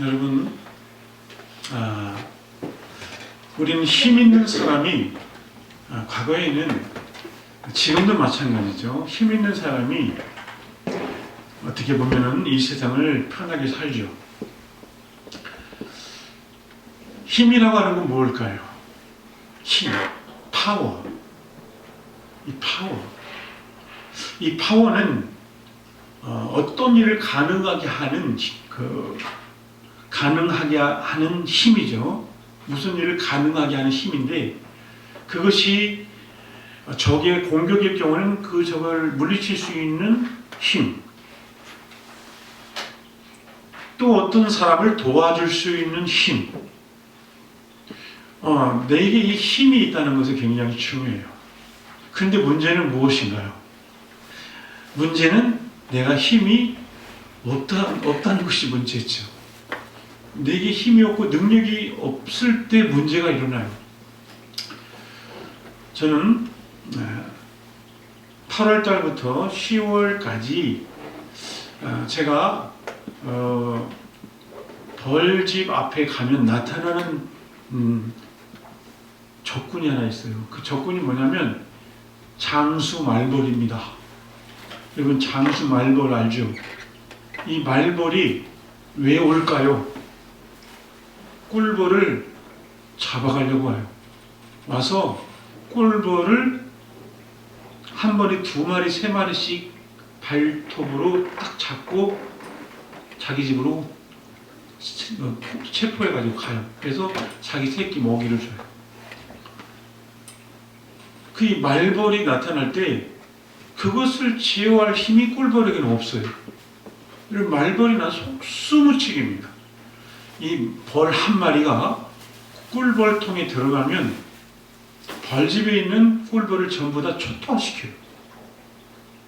여러분, 우리는 힘 있는 사람이 과거에는 지금도 마찬가지죠. 힘 있는 사람이 어떻게 보면은 이 세상을 편하게 살죠. 힘이라고 하는 건 뭘까요? 힘, 파워. 이 파워는 어떤 일을 가능하게 하는 힘이죠. 무슨 일을 가능하게 하는 힘인데, 그것이 적의 공격일 경우는 그 적을 물리칠 수 있는 힘, 또 어떤 사람을 도와줄 수 있는 힘, 내게 이 힘이 있다는 것이 굉장히 중요해요. 그런데 문제는 무엇인가요? 문제는 내가 힘이 없다는 것이 문제죠. 내게 힘이 없고 능력이 없을 때 문제가 일어나요. 저는 8월 달부터 10월까지 제가 벌집 앞에 가면 나타나는 적군이 하나 있어요. 그 적군이 뭐냐면 장수 말벌입니다. 여러분, 장수 말벌 알죠? 이 말벌이 왜 올까요? 꿀벌을 잡아가려고 와요. 와서 꿀벌을 한 번에 2마리, 3마리씩 발톱으로 딱 잡고 자기 집으로 체포해가지고 가요. 그래서 자기 새끼 먹이를 줘요. 그 말벌이 나타날 때 그것을 제어할 힘이 꿀벌에게는 없어요. 말벌이 난 속수무책입니다. 이 벌 한 마리가 꿀벌통에 들어가면 벌집에 있는 꿀벌을 전부 다 초토화시켜요.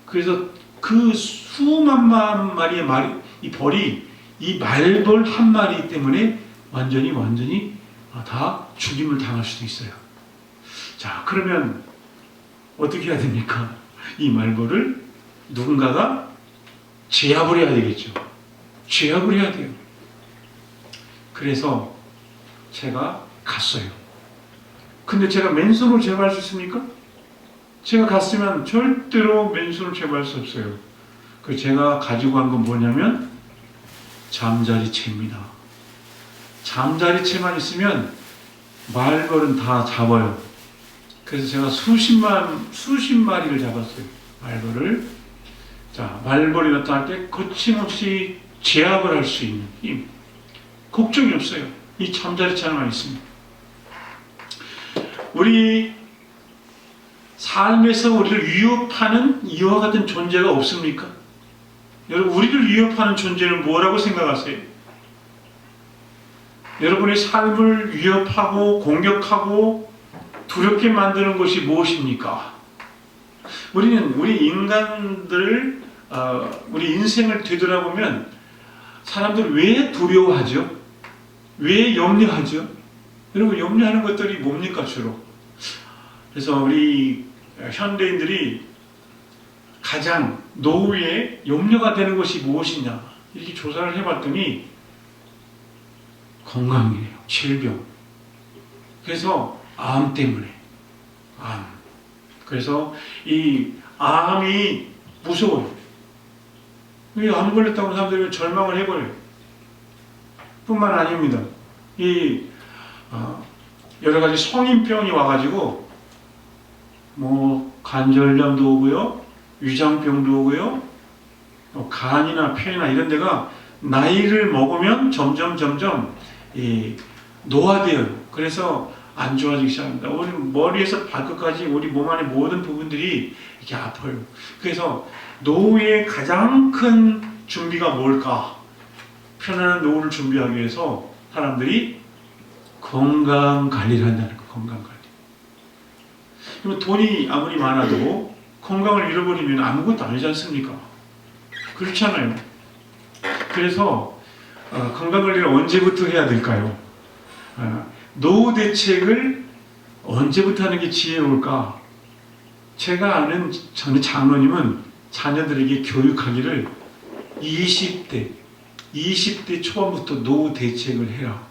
그래서 그 수만 마리의 이 벌이 이 말벌 한 마리 때문에 완전히 다 죽임을 당할 수도 있어요. 자, 그러면 어떻게 해야 됩니까? 이 말벌을 누군가가 제압을 해야 되겠죠. 제압을 해야 돼요. 그래서 제가 갔어요. 근데 제가 맨손으로 제압할 수 있습니까? 제가 갔으면 절대로 맨손으로 제압할 수 없어요. 그 제가 가지고 간 건 뭐냐면 잠자리채입니다. 잠자리채만 있으면 말벌은 다 잡아요. 그래서 제가 수십 마리를 잡았어요. 말벌을. 자, 말벌이 나타날 때 거침없이 제압을 할 수 있는 힘. 걱정이 없어요. 이 잠자리채 하나만 있습니다. 우리 삶에서 우리를 위협하는 이와 같은 존재가 없습니까? 여러분, 우리를 위협하는 존재는 뭐라고 생각하세요? 여러분의 삶을 위협하고 공격하고 두렵게 만드는 것이 무엇입니까? 우리는 우리 인간들, 우리 인생을 되돌아보면 사람들 왜 두려워하죠? 왜 염려하죠? 여러분, 염려하는 것들이 뭡니까 주로? 그래서 우리 현대인들이 가장 노후에 염려가 되는 것이 무엇이냐, 이렇게 조사를 해봤더니 건강이에요. 질병. 그래서 암 때문에. 암. 그래서 이 암이 무서워요. 암 걸렸다고 사람들이 절망을 해버려요. 뿐만 아닙니다. 여러 가지 성인병이 와가지고 관절염도 오고요, 위장병도 오고요, 간이나 폐나 이런 데가 나이를 먹으면 점점 노화돼요. 그래서 안 좋아지기 시작합니다. 우리 머리에서 발끝까지 우리 몸 안의 모든 부분들이 이렇게 아파요. 그래서 노후의 가장 큰 준비가 뭘까? 편안한 노후를 준비하기 위해서 사람들이 건강 관리를 한다는 거. 건강 관리. 그럼 돈이 아무리 많아도 건강을 잃어버리면 아무것도 아니지 않습니까? 그렇잖아요. 그래서 건강 관리를 언제부터 해야 될까요? 노후 대책을 언제부터 하는 게 지혜로울까? 제가 아는 저는 장로님은 자녀들에게 교육하기를 20대, 20대 초반부터 노후 대책을 해라.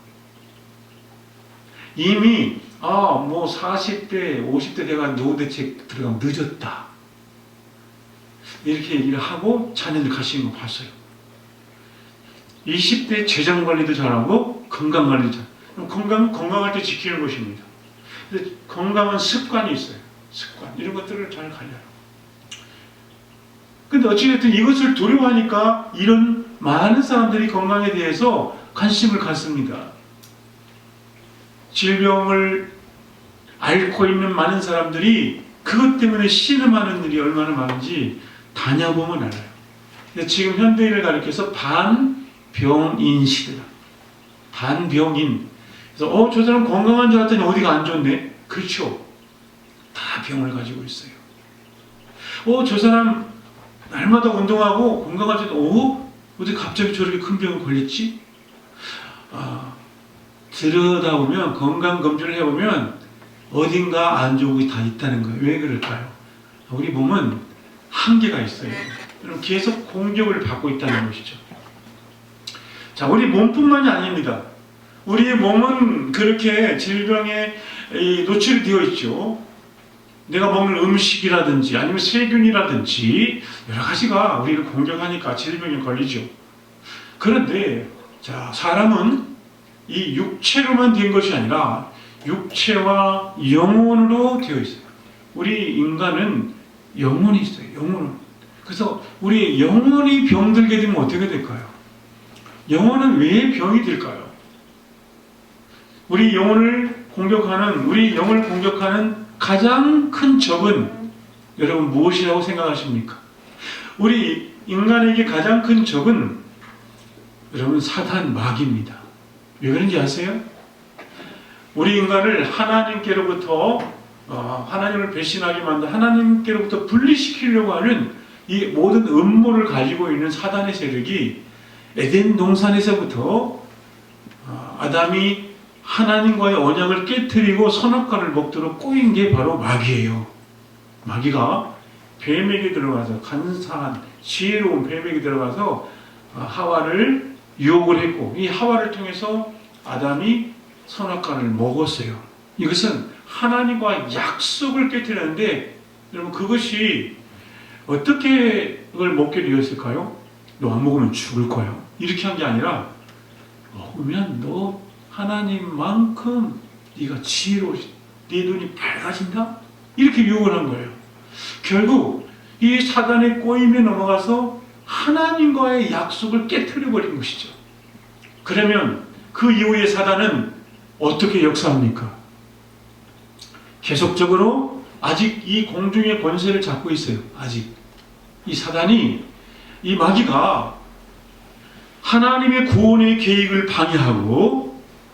이미 뭐 40대, 50대 돼가 노후 대책 들어가면 늦었다. 이렇게 얘기를 하고 자녀들 가시는 거 봤어요. 20대 재정 관리도 잘하고 건강 관리도 잘. 건강할 때 지키는 것입니다. 근데 건강은 습관이 있어요. 습관. 이런 것들을 잘 관리하라. 근데 어찌됐든 이것을 두려워하니까 이런 많은 사람들이 건강에 대해서 관심을 갖습니다. 질병을 앓고 있는 많은 사람들이 그것 때문에 신음하는 일이 얼마나 많은지 다녀보면 알아요. 근데 지금 현대인을 가리켜서 반병인 시대다. 반병인. 그래서 저 사람 건강한 줄 알았더니 어디가 안 좋네. 그렇죠. 다 병을 가지고 있어요. 저 사람 날마다 운동하고 건강하지, 어디 갑자기 저렇게 큰 병에 걸렸지? 들여다보면, 건강검진을 해보면 어딘가 안 좋은 게 다 있다는 거예요. 왜 그럴까요? 우리 몸은 한계가 있어요. 계속 공격을 받고 있다는 것이죠. 자, 우리 몸뿐만이 아닙니다. 우리의 몸은 그렇게 질병에 노출되어 있죠. 내가 먹는 음식이라든지 아니면 세균이라든지 여러 가지가 우리를 공격하니까 질병에 걸리죠. 그런데 자, 사람은 이 육체로만 된 것이 아니라 육체와 영혼으로 되어 있어요. 우리 인간은 영혼이 있어요. 영혼은. 그래서 우리 영혼이 병들게 되면 어떻게 될까요? 영혼은 왜 병이 들까요? 우리 영혼을 공격하는 가장 큰 적은 여러분 무엇이라고 생각하십니까? 우리 인간에게 가장 큰 적은 여러분 사탄 마귀입니다. 왜 그런지 아세요? 우리 인간을 하나님께로부터 하나님을 배신하게 만든 하나님께로부터 분리시키려고 하는 이 모든 음모를 가지고 있는 사단의 세력이 에덴 동산에서부터 아담이 하나님과의 언약을 깨뜨리고 선악과를 먹도록 꼬인 게 바로 마귀예요. 마귀가 뱀에게 들어가서 간사한 지혜로운 뱀에게 들어가서 하와를 유혹을 했고 이 하와를 통해서 아담이 선악과를 먹었어요. 이것은 하나님과 약속을 깨뜨리는데 여러분 그것이 어떻게 그걸 먹게 되었을까요? 너 안 먹으면 죽을 거야. 이렇게 한 게 아니라 먹으면 너 하나님만큼 네가 지혜로워지, 네 눈이 밝아진다? 이렇게 유혹을 한 거예요. 결국 이 사단의 꼬임에 넘어가서 하나님과의 약속을 깨뜨려 버린 것이죠. 그러면 그 이후에 사단은 어떻게 역사합니까? 계속적으로 아직 이 공중의 권세를 잡고 있어요. 아직 이 사단이, 이 마귀가 하나님의 구원의 계획을 방해하고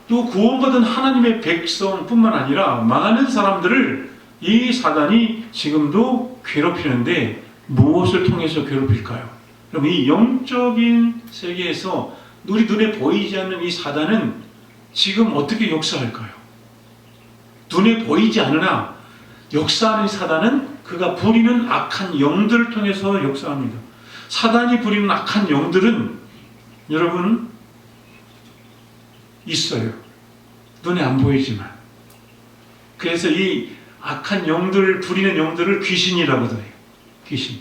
또 구원받은 하나님의 백성뿐만 아니라 많은 사람들을 이 사단이 지금도 괴롭히는데 무엇을 통해서 괴롭힐까요? 그럼 이 영적인 세계에서 우리 눈에 보이지 않는 이 사단은 지금 어떻게 역사할까요? 눈에 보이지 않으나 역사하는 사단은 그가 부리는 악한 영들을 통해서 역사합니다. 사단이 부리는 악한 영들은 여러분 있어요. 눈에 안 보이지만. 그래서 이 악한 영들을 부리는 영들을 귀신이라고 해요. 귀신.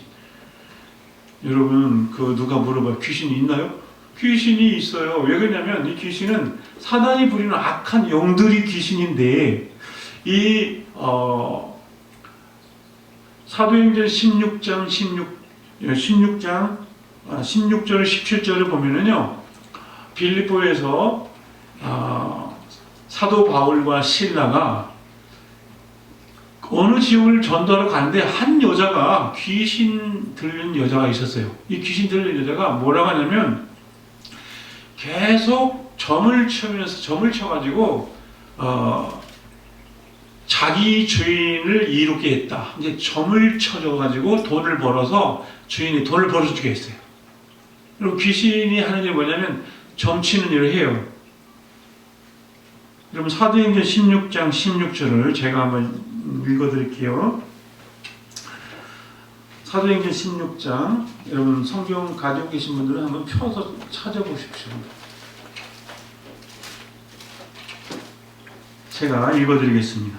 여러분 누가 물어봐요. 귀신이 있나요? 귀신이 있어요. 왜 그러냐면 이 귀신은 사단이 부리는 악한 영들이 귀신인데 이 사도행전 16장 16절 17절을 보면은요. 빌립보에서 사도 바울과 실라가 어느 지역을 전도하러 가는데 한 여자가 귀신 들린 여자가 있었어요. 이 귀신 들린 여자가 뭐라고 하냐면 계속 점을 쳐가지고 자기 주인을 이롭게 했다. 이제 점을 쳐줘가지고 돈을 벌어서 주인이 돈을 벌어주게 했어요. 그리고 귀신이 하는 일이 뭐냐면 점치는 일을 해요. 여러분 사도행전 16장 16절을 제가 한번 읽어드릴게요. 사도행전 16장, 여러분 성경 가지고 계신 분들은 한번 펴서 찾아보십시오. 제가 읽어드리겠습니다.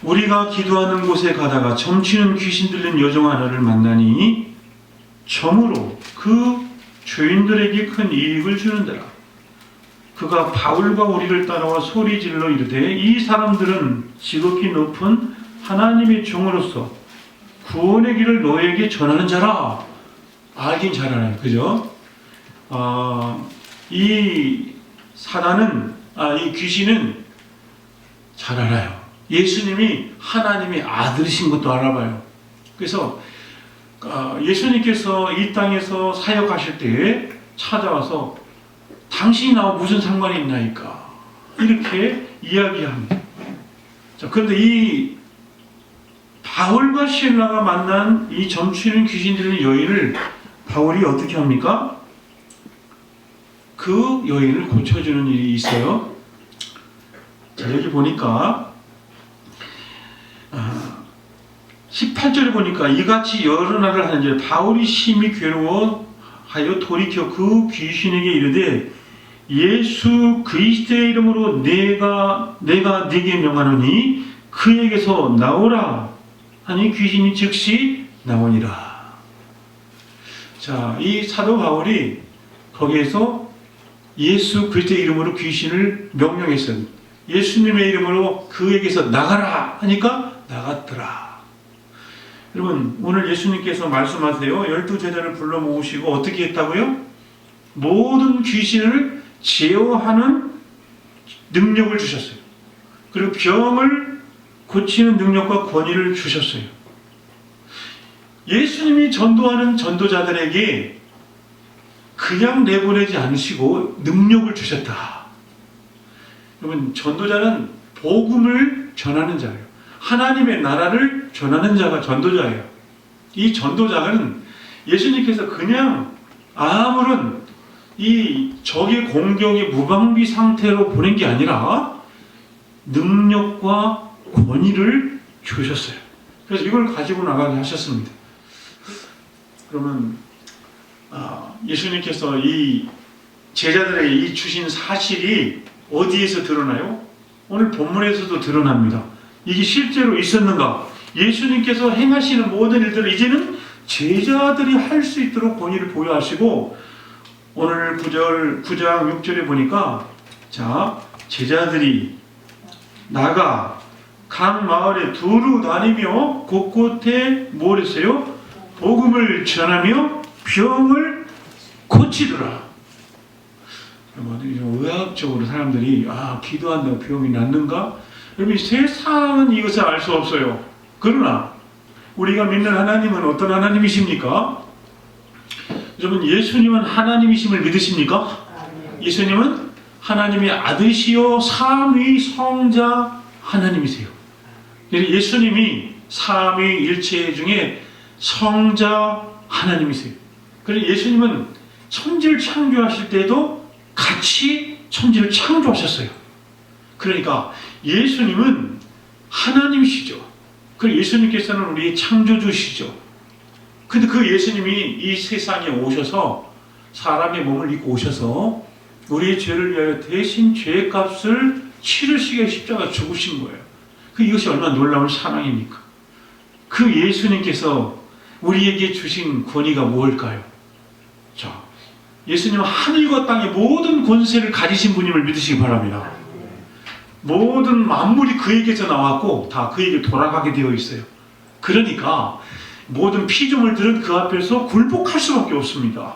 우리가 기도하는 곳에 가다가 점치는 귀신 들린 여종 하나를 만나니 점으로 그 죄인들에게 큰 이익을 주는더라. 그가 바울과 우리를 따라와 소리질러 이르되 이 사람들은 지극히 높은 하나님의 종으로서 구원의 길을 너에게 전하는 자라. 알긴 잘 알아요. 그죠? 이 사단은, 이 귀신은 잘 알아요. 예수님이 하나님의 아들이신 것도 알아봐요. 그래서 예수님께서 이 땅에서 사역하실 때 찾아와서 당신이 나와 무슨 상관이 있나이까 이렇게 이야기합니다. 자, 그런데 이 바울과 실라가 만난 이 점치는 귀신 들린 여인을 바울이 어떻게 합니까? 그 여인을 고쳐주는 일이 있어요. 자, 여기 보니까 18절에 보니까 이같이 여러 날을 하는지 바울이 심히 괴로워하여 돌이켜 그 귀신에게 이르되 예수 그리스도의 이름으로 내가 네게 명하노니 그에게서 나오라 하니 귀신이 즉시 나오니라. 자, 이 사도 바울이 거기에서 예수 그리스도의 이름으로 귀신을 명령했어요. 예수님의 이름으로 그에게서 나가라 하니까 나갔더라. 여러분, 오늘 예수님께서 말씀하세요. 12제자를 불러 모으시고 어떻게 했다고요? 모든 귀신을 제어하는 능력을 주셨어요. 그리고 병을 고치는 능력과 권위를 주셨어요. 예수님이 전도하는 전도자들에게 그냥 내보내지 않으시고 능력을 주셨다. 여러분, 전도자는 복음을 전하는 자예요. 하나님의 나라를 전하는 자가 전도자예요. 이 전도자는 예수님께서 그냥 아무런 이 적의 공격의 무방비 상태로 보낸 게 아니라 능력과 권위를 주셨어요. 그래서 이걸 가지고 나가게 하셨습니다. 그러면 예수님께서 이 제자들에게 이 주신 사실이 어디에서 드러나요? 오늘 본문에서도 드러납니다. 이게 실제로 있었는가? 예수님께서 행하시는 모든 일들을 이제는 제자들이 할 수 있도록 권위를 부여하시고 오늘 9장 6절에 보니까 자, 제자들이 나가 각 마을에 두루 다니며 곳곳에 뭘 했어요? 복음을 전하며 병을 고치더라. 의학적으로 사람들이 기도한다고 병이 낫는가? 여러분, 세상은 이것을 알 수 없어요. 그러나 우리가 믿는 하나님은 어떤 하나님이십니까? 여러분, 예수님은 하나님이심을 믿으십니까? 예수님은 하나님의 아들이시요 삼위 성자 하나님이세요. 예수님이 삼위일체 중에 성자 하나님이세요. 그래서 예수님은 천지를 창조하실 때도 같이 천지를 창조하셨어요. 그러니까 예수님은 하나님이시죠. 그리고 예수님께서는 우리의 창조주시죠. 근데 그 예수님이 이 세상에 오셔서 사람의 몸을 입고 오셔서 우리의 죄를 위하여 대신 죄값을 치르시기 위해 십자가 죽으신 거예요. 이것이 얼마나 놀라운 사랑입니까? 그 예수님께서 우리에게 주신 권위가 무엇일까요? 자, 예수님은 하늘과 땅의 모든 권세를 가지신 분임을 믿으시기 바랍니다. 모든 만물이 그에게서 나왔고 다 그에게 돌아가게 되어 있어요. 그러니까 모든 피조물들은 그 앞에서 굴복할 수밖에 없습니다.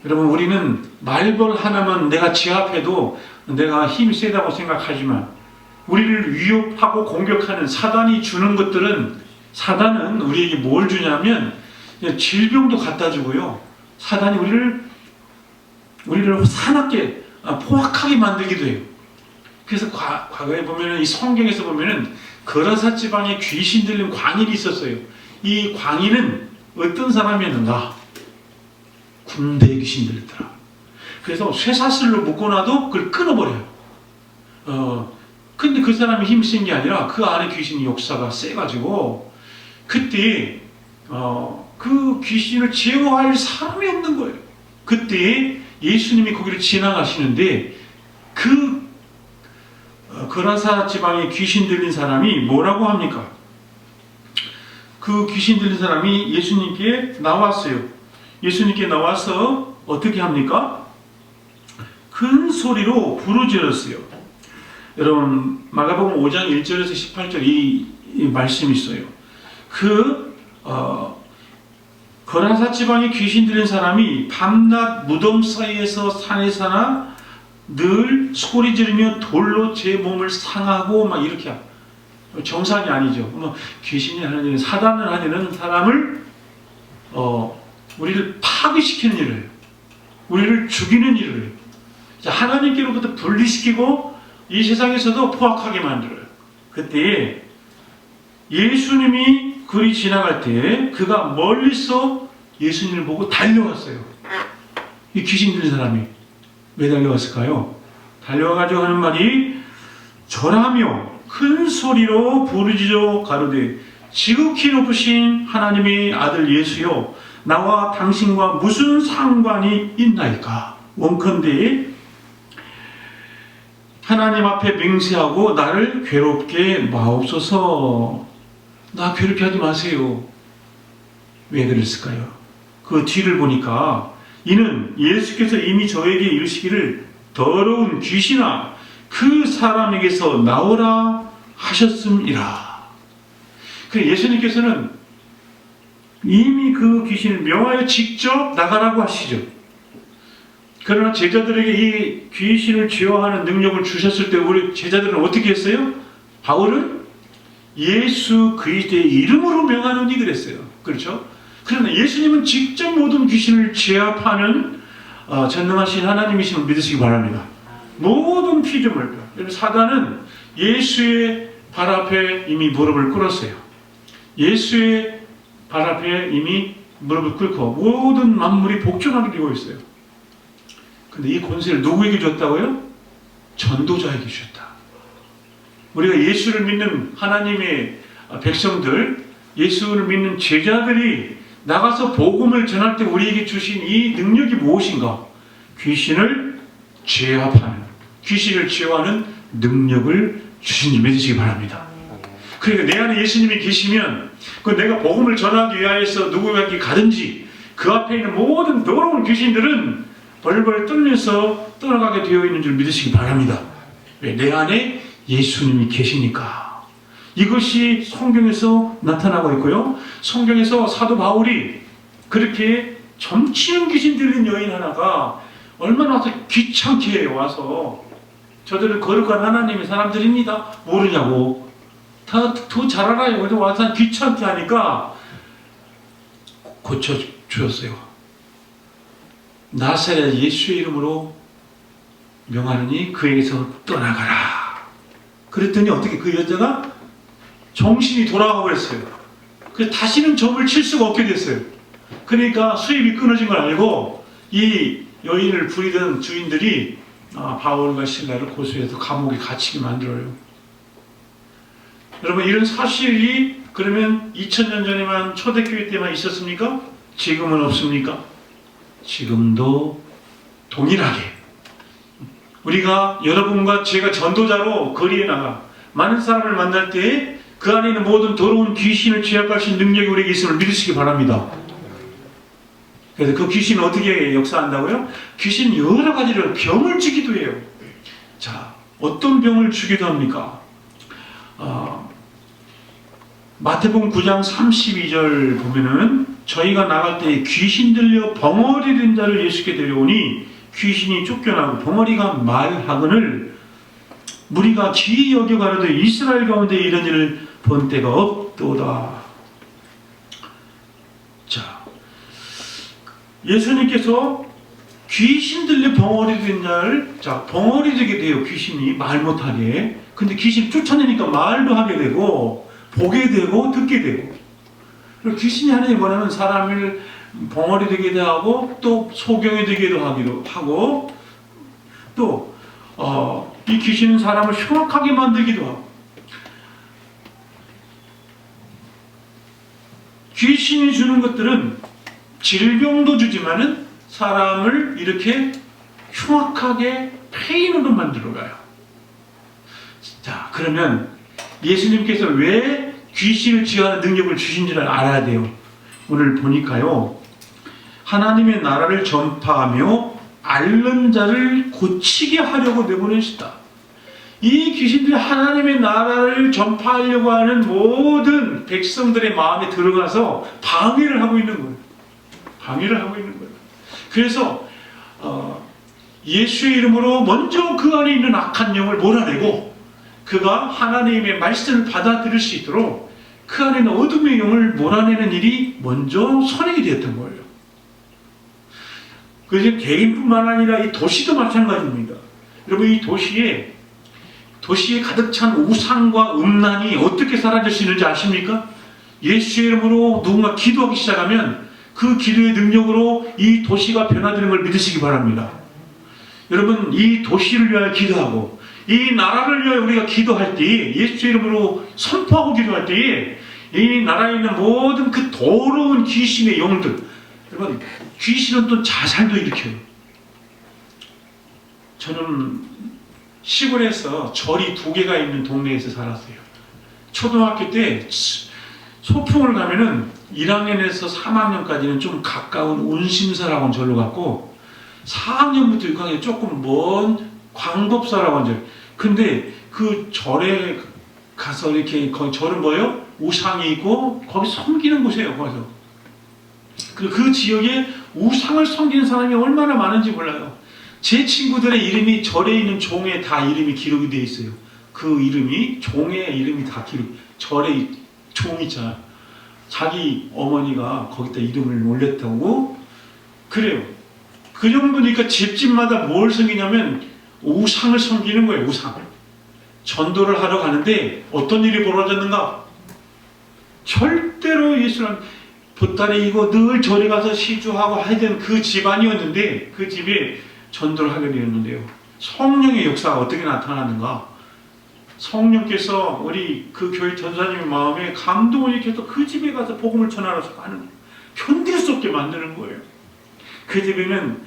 여러분, 우리는 말벌 하나만 내가 제압해도 내가 힘이 세다고 생각하지만 우리를 위협하고 공격하는 사단이 주는 것들은, 사단은 우리에게 뭘 주냐면 질병도 갖다 주고요, 사단이 우리를 사납게 포악하게 만들기도 해요. 그래서 과거에 보면은, 이 성경에서 보면은 거라사 지방에 귀신 들린 광인이 있었어요. 이 광인은 어떤 사람이었는가? 군대에 귀신 들렸더라. 그래서 쇠사슬로 묶어놔도 그걸 끊어버려요. 근데 그 사람이 힘이 센 게 아니라 그 안에 귀신이 역사가 세가지고 그때 그 귀신을 제어할 사람이 없는 거예요. 그때 예수님이 거기를 지나가시는데 그 거라사 지방에 귀신 들린 사람이 뭐라고 합니까? 그 귀신 들린 사람이 예수님께 나왔어요. 예수님께 나와서 어떻게 합니까? 큰 소리로 부르짖었어요. 여러분 마가복음 5장 1절에서 18절 이 말씀이 있어요. 거라사 지방에 귀신 들린 사람이 밤낮 무덤 사이에서 산에서나 늘 소리 지르며 돌로 제 몸을 상하고 막 이렇게 정상이 아니죠. 귀신이 하는 일, 사단을 하는 사람을 우리를 파괴시키는 일을, 우리를 죽이는 일을 하나님께로부터 분리시키고 이 세상에서도 포악하게 만들어요. 그때 예수님이 그리 지나갈 때 그가 멀리서 예수님을 보고 달려왔어요. 이 귀신 들린 사람이 왜 달려왔을까요? 달려와가지고 하는 말이 절하며 큰 소리로 부르짖어 가로되 지극히 높으신 하나님의 아들 예수여 나와 당신과 무슨 상관이 있나이까? 원컨대 하나님 앞에 맹세하고 나를 괴롭게 마옵소서. 나 괴롭게 하지 마세요. 왜 그랬을까요? 그 뒤를 보니까 이는 예수께서 이미 저에게 이르시기를 더러운 귀신아 그 사람에게서 나오라 하셨음이라. 그래 예수님께서는 이미 그 귀신을 명하여 직접 나가라고 하시죠. 그러나 제자들에게 이 귀신을 제어하는 능력을 주셨을 때 우리 제자들은 어떻게 했어요? 바울은 예수 그리스도의 이름으로 명하노니 그랬어요. 그렇죠? 그러나 예수님은 직접 모든 귀신을 제압하는 전능하신 하나님이심을 믿으시기 바랍니다. 모든 피조물, 사단은 예수의 발 앞에 이미 무릎을 꿇었어요. 예수의 발 앞에 이미 무릎을 꿇고 모든 만물이 복종하게 되고 있어요. 근데 이 권세를 누구에게 줬다고요? 전도자에게 주셨다. 우리가 예수를 믿는 하나님의 백성들, 예수를 믿는 제자들이 나가서 복음을 전할 때 우리에게 주신 이 능력이 무엇인가? 귀신을 제압하는, 귀신을 제어하는 능력을 주신 줄 믿으시기 바랍니다. 그러니까 내 안에 예수님이 계시면 그 내가 복음을 전하기 위하여서 누구에게 가든지 그 앞에 있는 모든 더러운 귀신들은 벌벌 떨면서 떠나가게 되어 있는 줄 믿으시기 바랍니다. 왜? 내 안에 예수님이 계시니까. 이것이 성경에서 나타나고 있고요. 성경에서 사도 바울이 그렇게 점치는 귀신 들린 여인 하나가 얼마나 와서 귀찮게 와서 저들은 거룩한 하나님의 사람들입니다. 모르냐고. 다 더 잘 알아요. 그래서 와서 귀찮게 하니까 고쳐주었어요. 나사렛 예수의 이름으로 명하느니 그에게서 떠나가라. 그랬더니 어떻게 그 여자가 정신이 돌아가 버렸어요. 그래서 다시는 점을 칠 수가 없게 됐어요. 그러니까 수입이 끊어진 걸 알고 이 여인을 부리던 주인들이 바울과 실라를 고소해서 감옥에 갇히게 만들어요. 여러분 이런 사실이 그러면 2000년 전에만 초대교회 때만 있었습니까? 지금은 없습니까? 지금도 동일하게 우리가 여러분과 제가 전도자로 거리에 나가 많은 사람을 만날 때 그 안에 있는 모든 더러운 귀신을 제압할 수 있는 능력이 우리에게 있음을 믿으시기 바랍니다. 그래서 그 귀신은 어떻게 역사한다고요? 귀신은 여러 가지로 병을 주기도 해요. 자, 어떤 병을 주기도 합니까? 마태복음 9장 32절 보면은 저희가 나갈 때 귀신 들려 벙어리 된 자를 예수께 데려오니 귀신이 쫓겨나고 벙어리가 말하거늘 무리가 기이 여겨 가로되 이스라엘 가운데 이런 일을 본 때가 없도다. 자, 예수님께서 귀신 들려 벙어리 된 자를 벙어리 되게 돼요. 귀신이 말 못하게. 근데 귀신 쫓아내니까 말도 하게 되고 보게 되고 듣게 되고. 귀신이 하는 게 뭐냐면 사람을 벙어리 되게 하고 또 소경이 되기도 하고 또 이 귀신은 사람을 흉악하게 만들기도 하고. 귀신이 주는 것들은 질병도 주지만은 사람을 이렇게 흉악하게 폐인으로 만들어가요. 자, 그러면 예수님께서 왜 귀신을 제어하는 능력을 주신지를 알아야 돼요. 오늘 보니까요, 하나님의 나라를 전파하며 앓는 자를 고치게 하려고 내보내시다. 이 귀신들이 하나님의 나라를 전파하려고 하는 모든 백성들의 마음에 들어가서 방해를 하고 있는 거예요. 방해를 하고 있는 거예요. 그래서 예수의 이름으로 먼저 그 안에 있는 악한 영을 몰아내고 그가 하나님의 말씀을 받아들일 수 있도록 그 안에 있는 어둠의 영을 몰아내는 일이 먼저 선행이 되었던 거예요. 그래서 개인뿐만 아니라 이 도시도 마찬가지입니다. 여러분, 이 도시에 가득 찬 우상과 음란이 어떻게 사라질 수 있는지 아십니까? 예수의 이름으로 누군가 기도하기 시작하면 그 기도의 능력으로 이 도시가 변화되는 걸 믿으시기 바랍니다. 여러분, 이 도시를 위하여 기도하고 이 나라를 위하여 우리가 기도할 때, 예수의 이름으로 선포하고 기도할 때 이 나라에 있는 모든 그 더러운 귀신의 영들, 여러분, 귀신은 또 자살도 일으켜요. 저는 시골에서 절이 2개가 있는 동네에서 살았어요. 초등학교 때 소풍을 가면은 1학년에서 3학년까지는 좀 가까운 운심사라고 하는 절로 갔고, 4학년부터 6학년 조금 먼 광법사라고 하는 절. 근데 그 절에 가서 이렇게, 거기 절은 뭐예요? 우상이 있고 거기 섬기는 곳이에요. 거기서 그 지역에 우상을 섬기는 사람이 얼마나 많은지 몰라요. 제 친구들의 이름이 절에 있는 종에 다 이름이 기록이 되어 있어요. 그 이름이, 종의 이름이 다 절에 종 있잖아. 자기 어머니가 거기다 이름을 올렸다고 그래요. 그 정도니까 집집마다 뭘 섬기냐면 우상을 섬기는 거예요. 우상을. 전도를 하러 가는데 어떤 일이 벌어졌는가? 절대로 예수는 보따리 이고 늘 절에 가서 시주하고 하던 그 집안이었는데, 그 집에 전도를 하게 되었는데요. 성령의 역사가 어떻게 나타나는가? 성령께서 우리 그 교회 전사님의 마음에 감동을 일으켜서 그 집에 가서 복음을 전하러서 가는 거예요. 견딜 수 없게 만드는 거예요. 그 집에는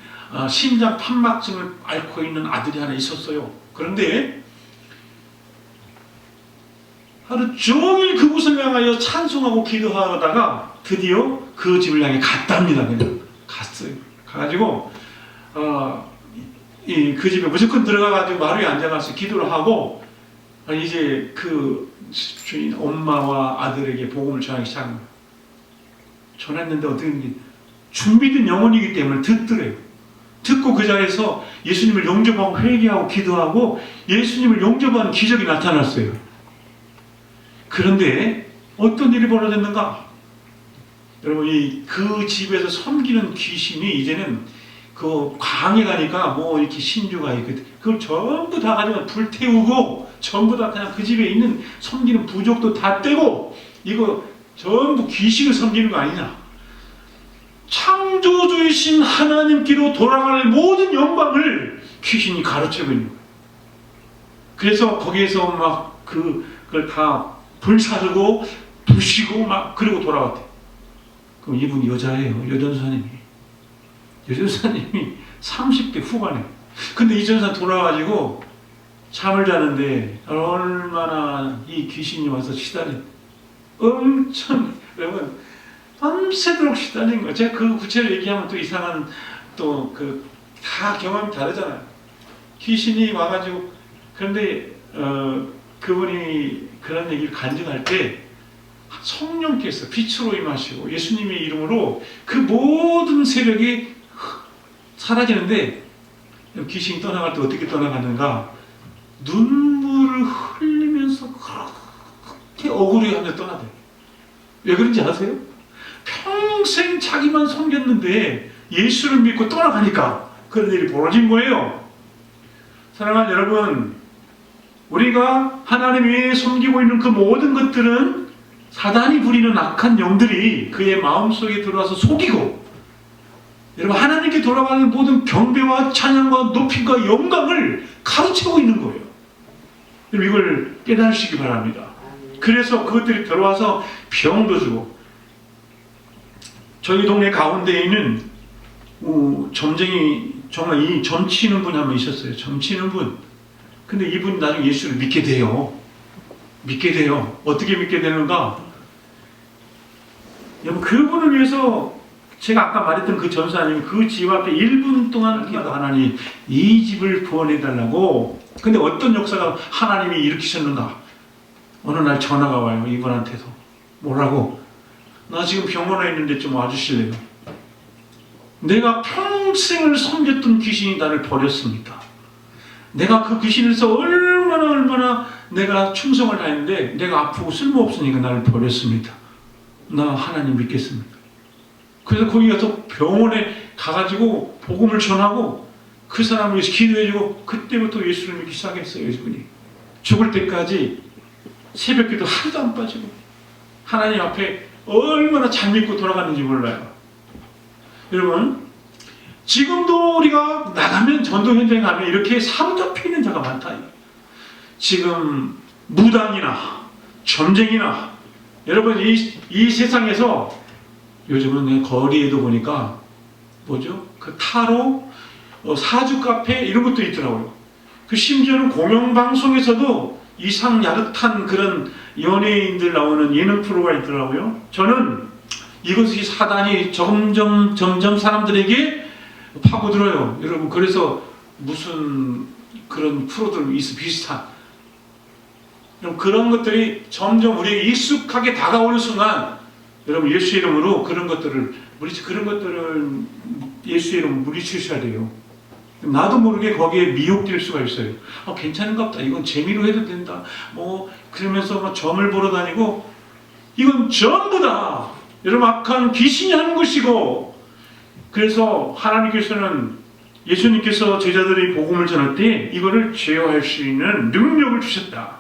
심장 판막증을 앓고 있는 아들이 하나 있었어요. 그런데 하루 종일 그곳을 향하여 찬송하고 기도하다가 드디어 그 집을 향해 갔답니다. 그냥 갔어요. 가가지고 그 집에 무조건 들어가가지고 마루에 앉아가서 기도를 하고 이제 그 주인 엄마와 아들에게 복음을 전하기 시작한 거예요. 전했는데 어떻게 준비된 영혼이기 때문에 듣더래요. 듣고 그 자리에서 예수님을 영접하고 회개하고 기도하고 예수님을 영접하는 기적이 나타났어요. 그런데 어떤 일이 벌어졌는가? 여러분, 그 집에서 섬기는 귀신이 이제는 그 광에 가니까 뭐 이렇게 신주가 있거든. 그걸 전부 다 가지고 불태우고 전부 다 그냥 그 집에 있는 섬기는 부족도 다 떼고 이거 전부 귀신을 섬기는 거 아니냐? 창조주이신 하나님께로 돌아가는 모든 영광을 귀신이 가로채고 있는 거예요. 그래서 거기에서 막 그걸 다 불사르고 부시고 막 그리고 돌아왔대. 그럼 이분이 여자예요. 여전사님이 30대 후반에. 근데 이 전사 돌아와가지고 잠을 자는데 얼마나 이 귀신이 와서 시달려. 엄청, 여러분, 밤새도록 시달린 거예요. 제가 그 구체를 얘기하면 또 이상한 또 다 경험이 다르잖아요. 귀신이 와가지고, 그런데 그분이 그런 얘기를 간증할 때 성령께서 빛으로 임하시고 예수님의 이름으로 그 모든 세력이 사라지는데, 귀신이 떠나갈 때 어떻게 떠나가는가? 눈물을 흘리면서 그렇게 억울해하며 떠나대. 왜 그런지 아세요? 평생 자기만 섬겼는데 예수를 믿고 떠나가니까 그런 일이 벌어진 거예요. 사랑하는 여러분, 우리가 하나님 외에 섬기고 있는 그 모든 것들은 사단이 부리는 악한 영들이 그의 마음속에 들어와서 속이고, 여러분, 하나님께 돌아가는 모든 경배와 찬양과 높임과 영광을 가로채고 있는 거예요. 여러분, 이걸 깨달으시기 바랍니다. 그래서 그것들이 들어와서 병도 주고 저희 동네 가운데에 있는 점쟁이, 정말 이 점치는 분이 한 분 있었어요. 점치는 분. 근데 이분이 나중에 예수를 믿게 돼요. 믿게 돼요. 어떻게 믿게 되는가? 여러분, 그분을 위해서 제가 아까 말했던 그 전사님, 그 집 앞에 1분 동안 기도, 하나님 이 집을 구원해달라고. 근데 어떤 역사가 하나님이 일으키셨는가? 어느 날 전화가 와요. 이분한테서. 뭐라고? 나 지금 병원에 있는데 좀 와주실래요? 내가 평생을 섬겼던 귀신이 나를 버렸습니다. 내가 그 귀신에서 얼마나 내가 충성을 다했는데 내가 아프고 쓸모없으니까 나를 버렸습니다. 나 하나님 믿겠습니다. 그래서 거기 가서 병원에 가가지고 복음을 전하고 그 사람을 위해서 기도해주고 그때부터 예수를 믿기 시작했어요. 이분이 죽을 때까지 새벽기도 하루도 안 빠지고 하나님 앞에 얼마나 잘 믿고 돌아가는지 몰라요. 여러분, 지금도 우리가 나가면, 전도 현장에 가면 이렇게 사로잡혀 있는 자가 많다. 지금 무당이나 점쟁이나, 여러분 이 세상에서 요즘은 거리에도 보니까 뭐죠? 그 타로, 사주 카페 이런 것도 있더라고요. 그 심지어는 공영방송에서도 이상 야릇한 그런 연예인들 나오는 예능 프로가 있더라고요. 저는 이것이 사단이 점점 사람들에게 파고들어요. 여러분, 그래서 무슨 그런 프로들 비슷한 그런 것들이 점점 우리에게 익숙하게 다가오는 순간, 여러분 예수 이름으로 그런 것들을 예수 이름으로 물리치셔야 돼요. 나도 모르게 거기에 미혹될 수가 있어요. 괜찮은가 보다. 이건 재미로 해도 된다. 그러면서 막 점을 보러 다니고, 이건 전부 다 여러분 악한 귀신이 하는 것이고, 그래서 하나님께서는, 예수님께서 제자들이 복음을 전할 때 이거를 제어할 수 있는 능력을 주셨다.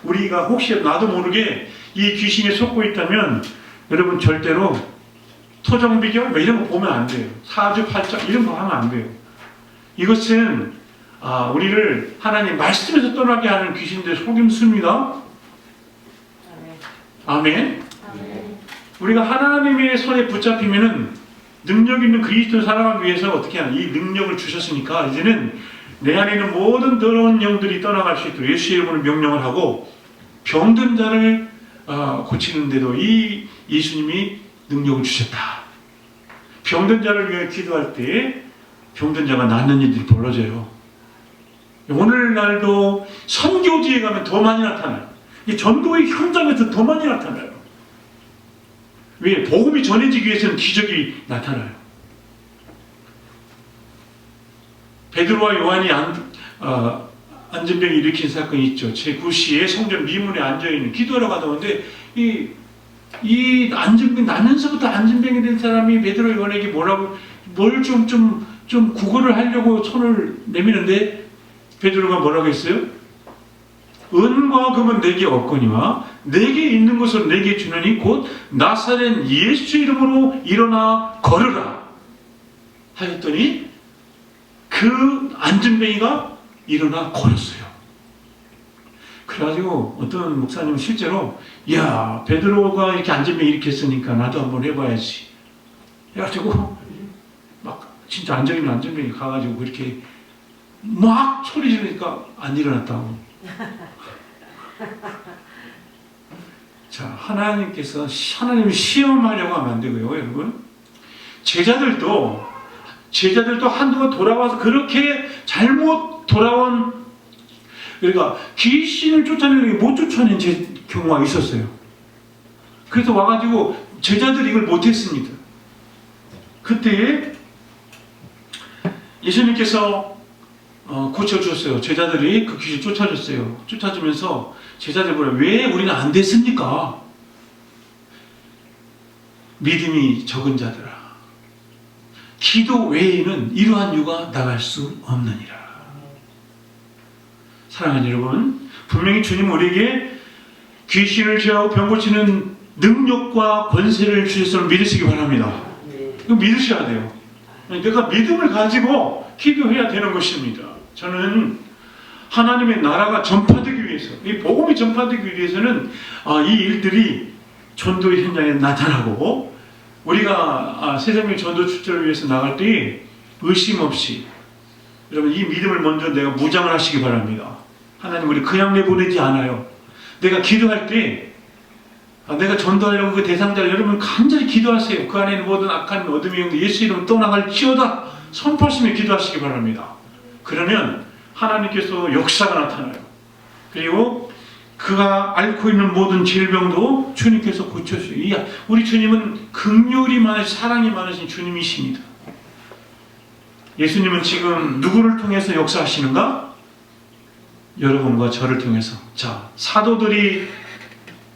우리가 혹시 나도 모르게 이 귀신에 속고 있다면 여러분 절대로 토정비결 이런 거 보면 안 돼요. 사주팔자 이런 거 하면 안 돼요. 이것은 우리를 하나님 말씀에서 떠나게 하는 귀신들의 속임수입니다. 아멘. 아멘. 우리가 하나님의 손에 붙잡히면은 능력 있는 그리스도 살아가기 위해서 어떻게 하나, 이 능력을 주셨으니까 이제는 내 안에 있는 모든 더러운 영들이 떠나갈 수 있도록 예수의 이름으로 명령을 하고, 병든 자를 고치는데도 이 예수님이 능력을 주셨다. 병든 자를 위해 기도할 때 병든 자가 낫는 일들이 벌어져요. 오늘날도 선교지에 가면 더 많이 나타나요. 이 전도의 현장에서 더 많이 나타나요. 왜? 복음이 전해지기 위해서는 기적이 나타나요. 베드로와 요한이 안전병이 일으킨 사건이 있죠. 제9시에 성전 미문에 앉아있는, 기도하러 가다 오는데 이 안전병, 나면서부터 안전병이 된 사람이 베드로 요한에게 뭘 좀 구걸을 하려고 손을 내미는데, 베드로가 뭐라고 했어요? 은과 금은 내게 없거니와 내게 있는 것을 내게 주느니 곧 나사렛 예수 이름으로 일어나 걸으라 하였더니 그 안전뱅이가 일어나 걸었어요. 그래가지고 어떤 목사님은 실제로, 야, 베드로가 이렇게 안전뱅이 이렇게 했으니까 나도 한번 해봐야지 해가지고 막 진짜 안전뱅이 가가지고 그렇게 막 소리 지르니까 안 일어났다고. 자, 하나님이 시험하려고 하면 안 되고요, 여러분. 제자들도 한동안 돌아와서 그렇게 잘못 돌아온, 그러니까 귀신을 쫓아내려고 못 쫓아낸 경우가 있었어요. 그래서 와가지고 제자들이 이걸 못했습니다. 그때 예수님께서 고쳐주셨어요. 제자들이 그 귀신 쫓아줬어요. 쫓아주면서 제자들 보라, 왜 우리는 안 됐습니까? 믿음이 적은 자들아, 기도 외에는 이러한 유가 나갈 수 없느니라. 사랑하는 여러분, 분명히 주님 우리에게 귀신을 제어하고 병 고치는 능력과 권세를 주셨음을 믿으시기 바랍니다. 이거 믿으셔야 돼요. 내가 믿음을 가지고 기도해야 되는 것입니다. 저는 하나님의 나라가 전파되기 위해서, 이 복음이 전파되기 위해서는 이 일들이 전도의 현장에 나타나고, 우리가 새생명 전도 출전을 위해서 나갈 때 의심 없이 여러분 이 믿음을 먼저 내가 무장을 하시기 바랍니다. 하나님 우리 그냥 내보내지 않아요. 내가 기도할 때 내가 전도하려고 그 대상자를 여러분 간절히 기도하세요. 그 안에는 모든 악한 어둠의 영도 예수 이름으로 떠나갈지어다 선포하시며 기도하시기 바랍니다. 그러면 하나님께서 역사가 나타나요. 그리고 그가 앓고 있는 모든 질병도 주님께서 고쳐주세요. 우리 주님은 긍휼이 많으신 사랑이 많으신 주님이십니다. 예수님은 지금 누구를 통해서 역사하시는가? 여러분과 저를 통해서. 자, 사도들이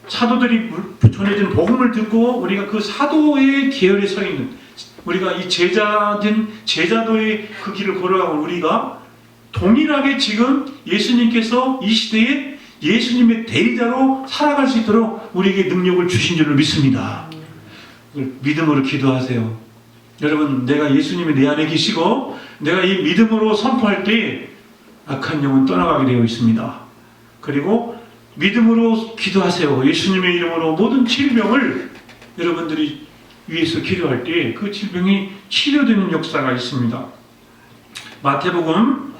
전해진 복음을 듣고 우리가 그 사도의 계열에 서 있는 우리가 이 제자도의 그 길을 걸어가고 우리가 동일하게 지금 예수님께서 이 시대에 예수님의 대리자로 살아갈 수 있도록 우리에게 능력을 주신 줄을 믿습니다. 믿음으로 기도하세요. 여러분 내가 예수님이 내 안에 계시고 내가 이 믿음으로 선포할 때 악한 영은 떠나가게 되어 있습니다. 그리고 믿음으로 기도하세요. 예수님의 이름으로 모든 질병을 여러분들이 위해서 기도할 때 그 질병이 치료되는 역사가 있습니다. 마태복음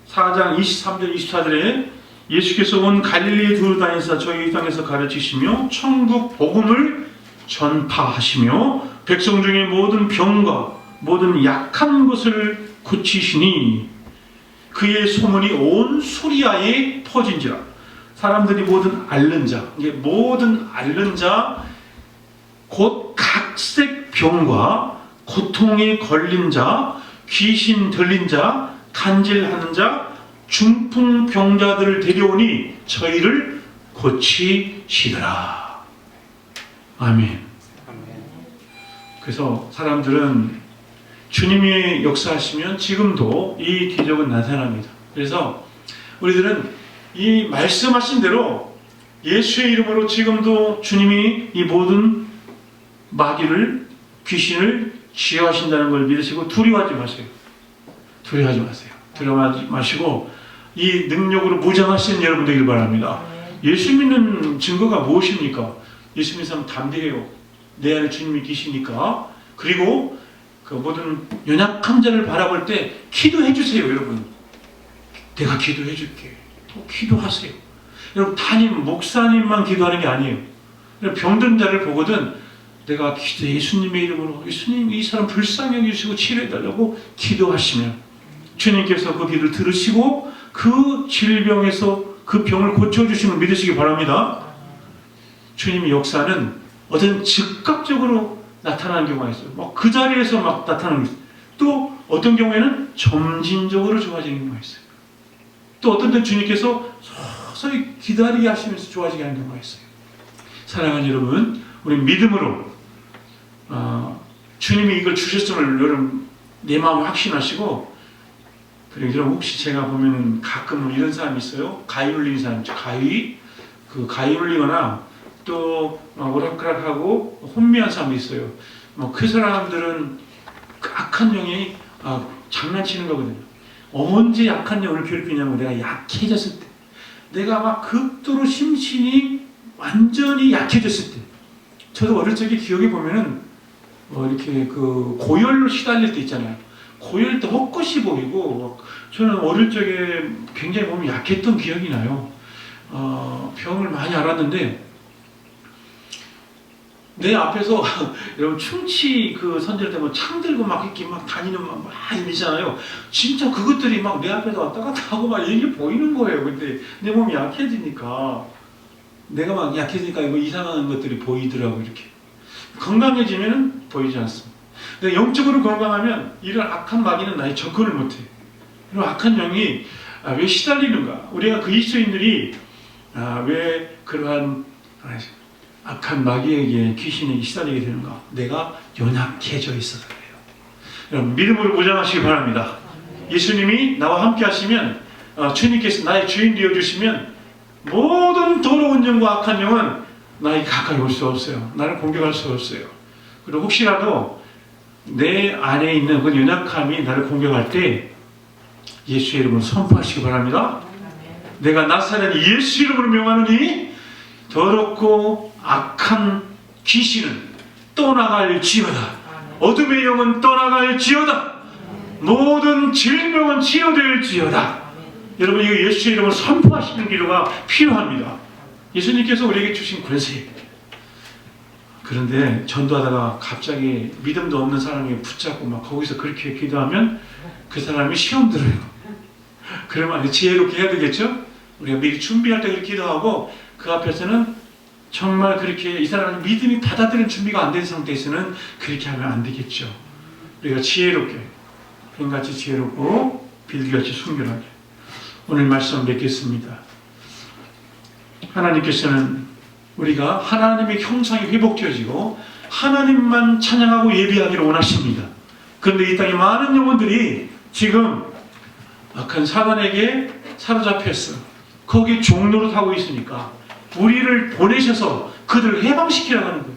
4장 23절 24절에 예수께서 온 갈릴리에 두루 다니사 저희 땅에서 가르치시며 천국 복음을 전파하시며 백성 중에 모든 병과 모든 약한 것을 고치시니 그의 소문이 온 수리아에 퍼진지라. 사람들이 모든 앓는 자, 모든 앓는 자, 곧 각색 병과 고통에 걸린 자, 귀신 들린 자, 간질하는 자, 중풍병자들을 데려오니 저희를 고치시더라. 아멘. 그래서 사람들은 주님이 역사하시면 지금도 이 기적은 나타납니다. 그래서 우리들은 이 말씀하신 대로 예수의 이름으로 지금도 주님이 이 모든 마귀를, 귀신을 치유하신다는 걸 믿으시고 두려워하지 마세요. 두려워하지 마세요. 두려워하지 마시고 이 능력으로 무장하시는 여러분 되길 바랍니다. 예수 믿는 증거가 무엇입니까? 예수 믿는 사람 담대해요. 내 안에 주님이 계시니까. 그리고 그 모든 연약한 자를 바라볼 때 기도해 주세요, 여러분. 내가 기도해 줄게. 또 기도하세요. 여러분 담임, 목사님만 기도하는 게 아니에요. 병든 자를 보거든 내가 예수님의 이름으로 예수님 이 사람 불쌍히 여기시고 치료해달라고 기도하시면 주님께서 그 기도를 들으시고 그 질병에서 그 병을 고쳐주심을 믿으시기 바랍니다. 주님의 역사는 어떤 즉각적으로 나타나는 경우가 있어요. 막 그 자리에서 막 나타나는 게 있어요. 또 어떤 경우에는 점진적으로 좋아지는 경우가 있어요. 또 어떤 때 주님께서 서서히 기다리게 하시면서 좋아지게 하는 경우가 있어요. 사랑하는 여러분, 우리 믿음으로 주님이 이걸 주셨음을 여러분 내 마음에 확신하시고, 그리고 여러분 혹시 제가 보면 가끔 이런 사람이 있어요. 가위 눌리는 사람, 가위 눌리거나 또 오락가락하고 혼미한 사람이 있어요. 그 사람들은 그 악한 영이 장난치는 거거든요. 언제 약한 영을 괴롭히냐면 내가 약해졌을 때, 내가 막 극도로 심신이 완전히 약해졌을 때. 저도 어릴 적에 기억해 보면은 이렇게 그 고열로 시달릴 때 있잖아요. 고열 때 헛것이 보이고, 저는 어릴 적에 굉장히 몸이 약했던 기억이 나요. 병을 많이 앓았는데 내 앞에서 여러분 충치 그 선질 때 뭐 창 들고 막 이렇게 막 다니는 막 있잖아요. 진짜 그것들이 막 내 앞에서 왔다 갔다 하고 막 이게 보이는 거예요. 근데 내 몸이 약해지니까, 내가 막 약해지니까 이거 이상한 것들이 보이더라고. 이렇게 건강해지면 보이지 않습니다. 근데 영적으로 건강하면 이런 악한 마귀는 나에 접근을 못해. 이런 악한 영이 왜 시달리는가? 우리가 그리스도인들이 왜 그러한 악한 마귀에게, 귀신에게 시달리게 되는가? 내가 연약해져 있어서 그래요. 여러분 믿음으로 무장하시기 바랍니다. 예수님이 나와 함께 하시면, 주님께서 나의 주인 되어주시면 모든 더러운 영과 악한 영은 나에게 가까이 올 수 없어요. 나를 공격할 수 없어요. 그리고 혹시라도 내 안에 있는 그 연약함이 나를 공격할 때 예수의 이름으로 선포하시기 바랍니다. 내가 나사렛 예수 이름으로 명하노니 더럽고 악한 귀신은 떠나갈지어다. 어둠의 영은 떠나갈지어다. 모든 질병은 치유될지어다. 여러분, 이거 예수의 이름을 선포하시는 기도가 필요합니다. 예수님께서 우리에게 주신 권세. 그런데 전도하다가 갑자기 믿음도 없는 사람이 붙잡고 막 거기서 그렇게 기도하면 그 사람이 시험 들어요. 그러면 지혜롭게 해야 되겠죠? 우리가 미리 준비할 때 그렇게 기도하고 그 앞에서는 정말 그렇게 이 사람은 믿음이 받아들이는 준비가 안 된 상태에서는 그렇게 하면 안 되겠죠. 우리가 지혜롭게, 뱀같이 지혜롭고 비둘기같이 순결하게. 오늘 말씀 맺겠습니다. 하나님께서는 우리가 하나님의 형상이 회복되어지고 하나님만 찬양하고 예배하기를 원하십니다. 그런데 이 땅에 많은 영혼들이 지금 악한 사단에게 사로잡혔어. 거기 종로를 하고 있으니까 우리를 보내셔서 그들을 해방시키라고 하는 거예요.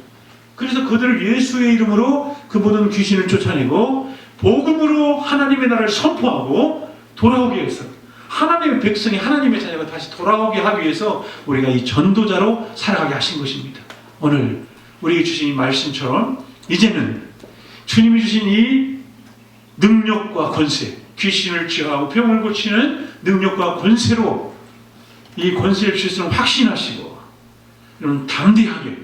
그래서 그들을 예수의 이름으로 그 모든 귀신을 쫓아내고 복음으로 하나님의 나라를 선포하고 돌아오게 해서 하나님의 백성이 하나님의 자녀가 다시 돌아오게 하기 위해서 우리가 이 전도자로 살아가게 하신 것입니다. 오늘 우리에게 주신 이 말씀처럼 이제는 주님이 주신 이 능력과 권세, 귀신을 치유하고 병을 고치는 능력과 권세로 이 권세를 주시는 확신하시고 여러분 담대하게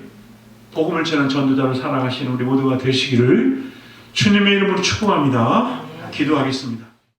복음을 전하는 전도자로 살아가시는 우리 모두가 되시기를 주님의 이름으로 축복합니다. 기도하겠습니다.